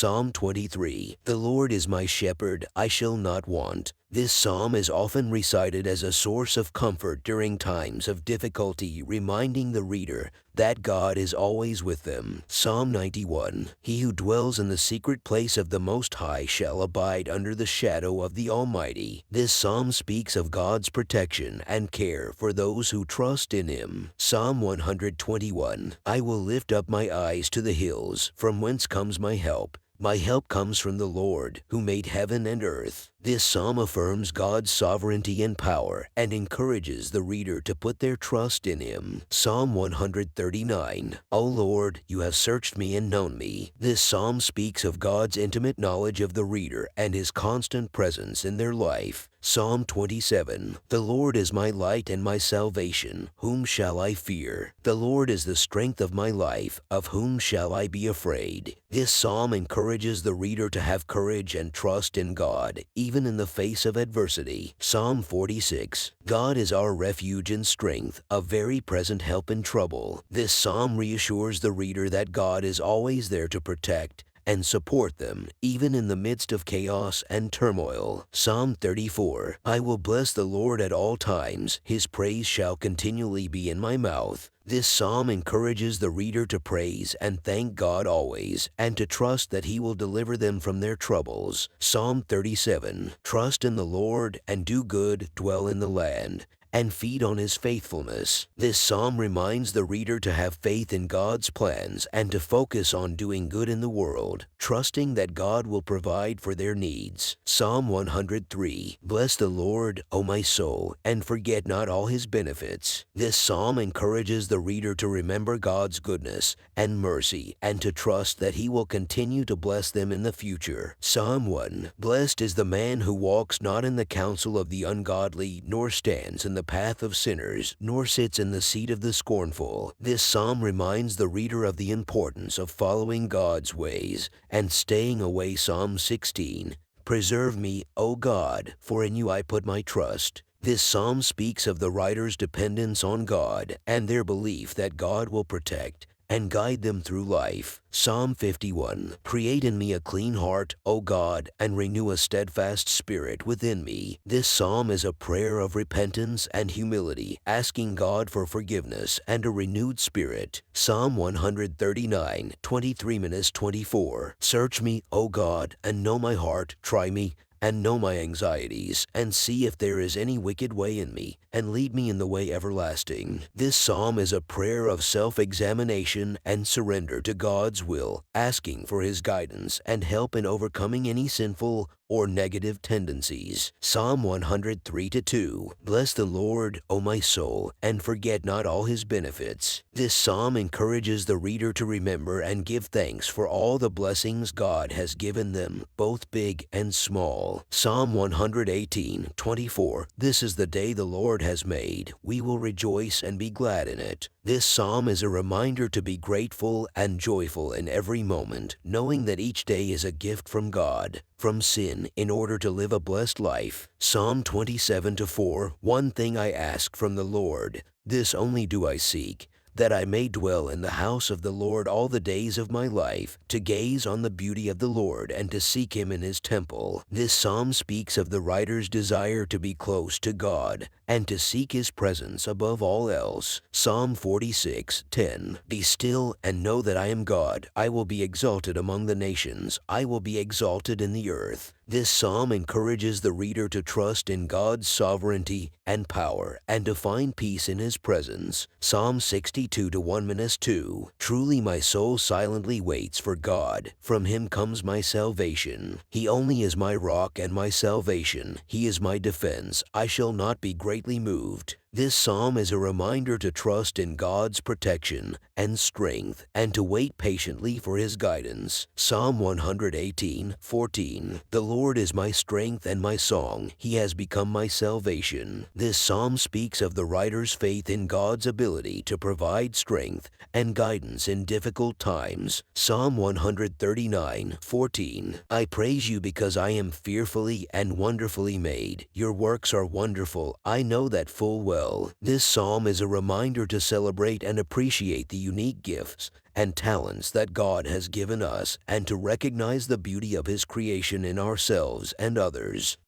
Psalm 23. The Lord is my shepherd, I shall not want. This psalm is often recited as a source of comfort during times of difficulty, reminding the reader that God is always with them. Psalm 91. He who dwells in the secret place of the Most High shall abide under the shadow of the Almighty. This psalm speaks of God's protection and care for those who trust in Him. Psalm 121. I will lift up my eyes to the hills, from whence comes my help. My help comes from the Lord, who made heaven and earth. This psalm affirms God's sovereignty and power and encourages the reader to put their trust in Him. Psalm 139. O Lord, you have searched me and known me. This psalm speaks of God's intimate knowledge of the reader and His constant presence in their life. Psalm 27. The Lord is my light and my salvation. Whom shall I fear? The Lord is the strength of my life. Of whom shall I be afraid? This psalm encourages the reader to have courage and trust in God, even in the face of adversity. Psalm 46. God is our refuge and strength, a very present help in trouble. This psalm reassures the reader that God is always there to protect and support them, even in the midst of chaos and turmoil. Psalm 34. I will bless the Lord at all times. His praise shall continually be in my mouth. This psalm encourages the reader to praise and thank God always, and to trust that He will deliver them from their troubles. Psalm 37. Trust in the Lord and do good, dwell in the land, and feed on His faithfulness. This psalm reminds the reader to have faith in God's plans and to focus on doing good in the world, trusting that God will provide for their needs. Psalm 103. Bless the Lord, O my soul, and forget not all His benefits. This psalm encourages the reader to remember God's goodness and mercy and to trust that He will continue to bless them in the future. Psalm 1. Blessed is the man who walks not in the counsel of the ungodly, nor stands in the path of sinners, nor sits in the seat of the scornful. This psalm reminds the reader of the importance of following God's ways and staying away. Psalm 16. Preserve me, O God, for in you I put my trust. This psalm speaks of the writer's dependence on God and their belief that God will protect and guide them through life. Psalm 51. Create in me a clean heart, O God, and renew a steadfast spirit within me. This psalm is a prayer of repentance and humility, asking God for forgiveness and a renewed spirit. Psalm 139, 23-24. Search me, O God, and know my heart. Try me and know my anxieties, and see if there is any wicked way in me, and lead me in the way everlasting. This psalm is a prayer of self-examination and surrender to God's will, asking for His guidance and help in overcoming any sinful or negative tendencies. Psalm 103-2. Bless the Lord, O my soul, and forget not all His benefits. This psalm encourages the reader to remember and give thanks for all the blessings God has given them, both big and small. Psalm 118-24. This is the day the Lord has made. We will rejoice and be glad in it. This psalm is a reminder to be grateful and joyful in every moment, knowing that each day is a gift from God, from sin, in order to live a blessed life. Psalm 27-4. One thing I ask from the Lord, this only do I seek, that I may dwell in the house of the Lord all the days of my life, to gaze on the beauty of the Lord and to seek Him in His temple. This psalm speaks of the writer's desire to be close to God and to seek His presence above all else. Psalm 46:10. Be still and know that I am God. I will be exalted among the nations. I will be exalted in the earth. This psalm encourages the reader to trust in God's sovereignty and power and to find peace in His presence. Psalm 62:1-2. Truly my soul silently waits for God. From Him comes my salvation. He only is my rock and my salvation. He is my defense. I shall not be greatly moved. This psalm is a reminder to trust in God's protection and strength and to wait patiently for His guidance. Psalm 118:14. The Lord is my strength and my song. He has become my salvation. This psalm speaks of the writer's faith in God's ability to provide strength and guidance in difficult times. Psalm 139:14. I praise you because I am fearfully and wonderfully made. Your works are wonderful. I know that full well. This psalm is a reminder to celebrate and appreciate the unique gifts and talents that God has given us and to recognize the beauty of His creation in ourselves and others.